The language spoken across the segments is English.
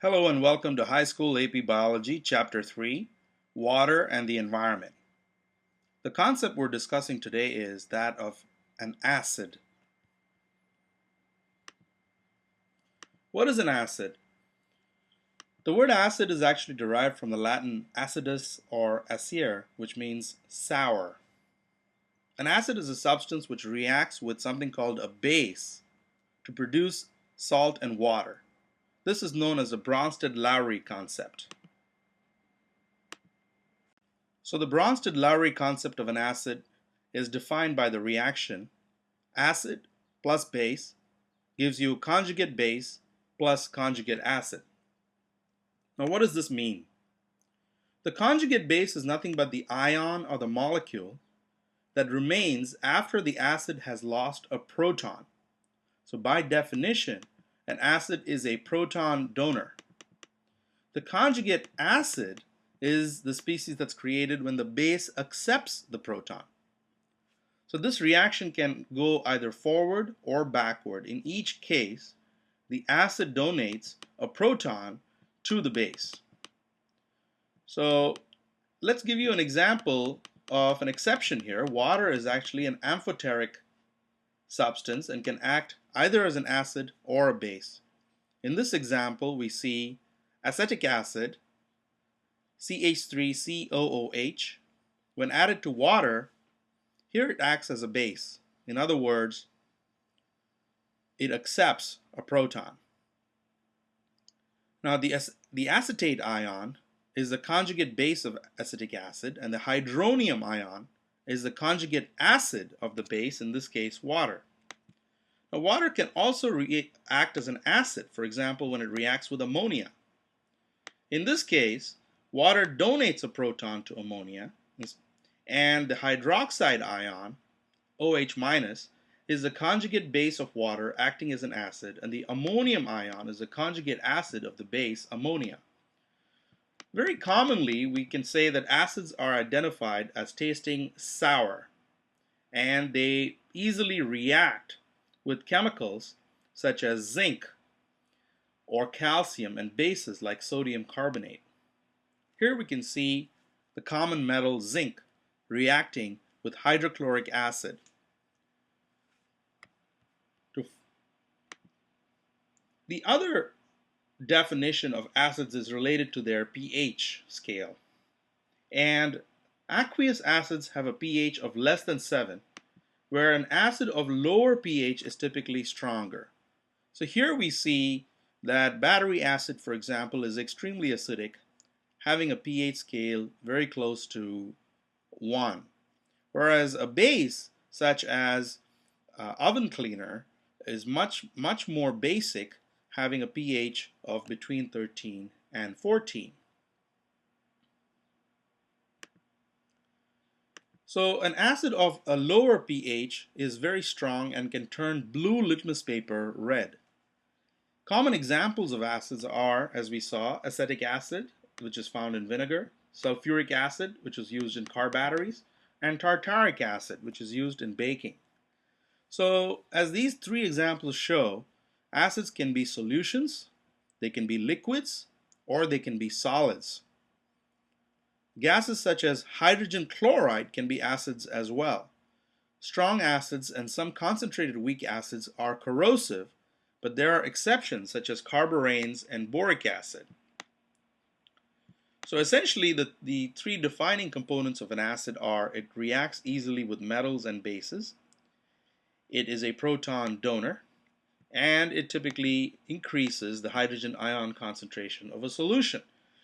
Hello and welcome to High School AP Biology, Chapter 3, Water and the Environment. The concept we're discussing today is that of an acid. What is an acid? The word acid is actually derived from the Latin acidus or acere, which means sour. An acid is a substance which reacts with something called a base to produce salt and water. This is known as the Bronsted-Lowry concept. So the Bronsted-Lowry concept of an acid is defined by the reaction acid plus base gives you conjugate base plus conjugate acid. Now what does this mean? The conjugate base is nothing but the ion or the molecule that remains after the acid has lost a proton. So by definition, an acid is a proton donor. The conjugate acid is the species that's created when the base accepts the proton. So this reaction can go either forward or backward. In each case, the acid donates a proton to the base. So let's give you an example of an exception here. Water is actually an amphoteric substance and can act either as an acid or a base. In this example, we see acetic acid, CH3COOH. When added to water, here it acts as a base. In other words, it accepts a proton. Now the acetate ion is the conjugate base of acetic acid, and the hydronium ion is the conjugate acid of the base, in this case water. Now water can also act as an acid, for example when it reacts with ammonia. In this case, water donates a proton to ammonia, and the hydroxide ion, OH-, is the conjugate base of water acting as an acid, and the ammonium ion is the conjugate acid of the base ammonia. Very commonly, we can say that acids are identified as tasting sour, and they easily react with chemicals such as zinc or calcium and bases like sodium carbonate. Here we can see the common metal zinc reacting with hydrochloric acid. The other definition of acids is related to their pH scale. And aqueous acids have a pH of less than 7, where an acid of lower pH is typically stronger. So here we see that battery acid, for example, is extremely acidic, having a pH scale very close to 1. Whereas a base, such as oven cleaner, is much more basic, having a pH of between 13 and 14. So an acid of a lower pH is very strong and can turn blue litmus paper red. Common examples of acids are, as we saw, acetic acid, which is found in vinegar, sulfuric acid, which is used in car batteries, and tartaric acid, which is used in baking. So as these three examples show, acids can be solutions, they can be liquids, or they can be solids. Gases such as hydrogen chloride can be acids as well. Strong acids and some concentrated weak acids are corrosive, but there are exceptions such as carboranes and boric acid. So essentially the three defining components of an acid are: it reacts easily with metals and bases, it is a proton donor, and it typically increases the hydrogen ion concentration of a solution.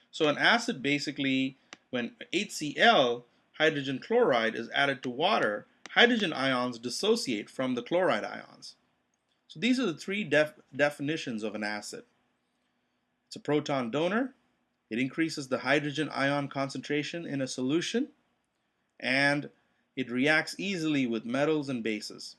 So an acid basically, when HCl, hydrogen chloride, is added to water, hydrogen ions dissociate from the chloride ions. So these are the three definitions of an acid. It's a proton donor, it increases the hydrogen ion concentration in a solution, and it reacts easily with metals and bases.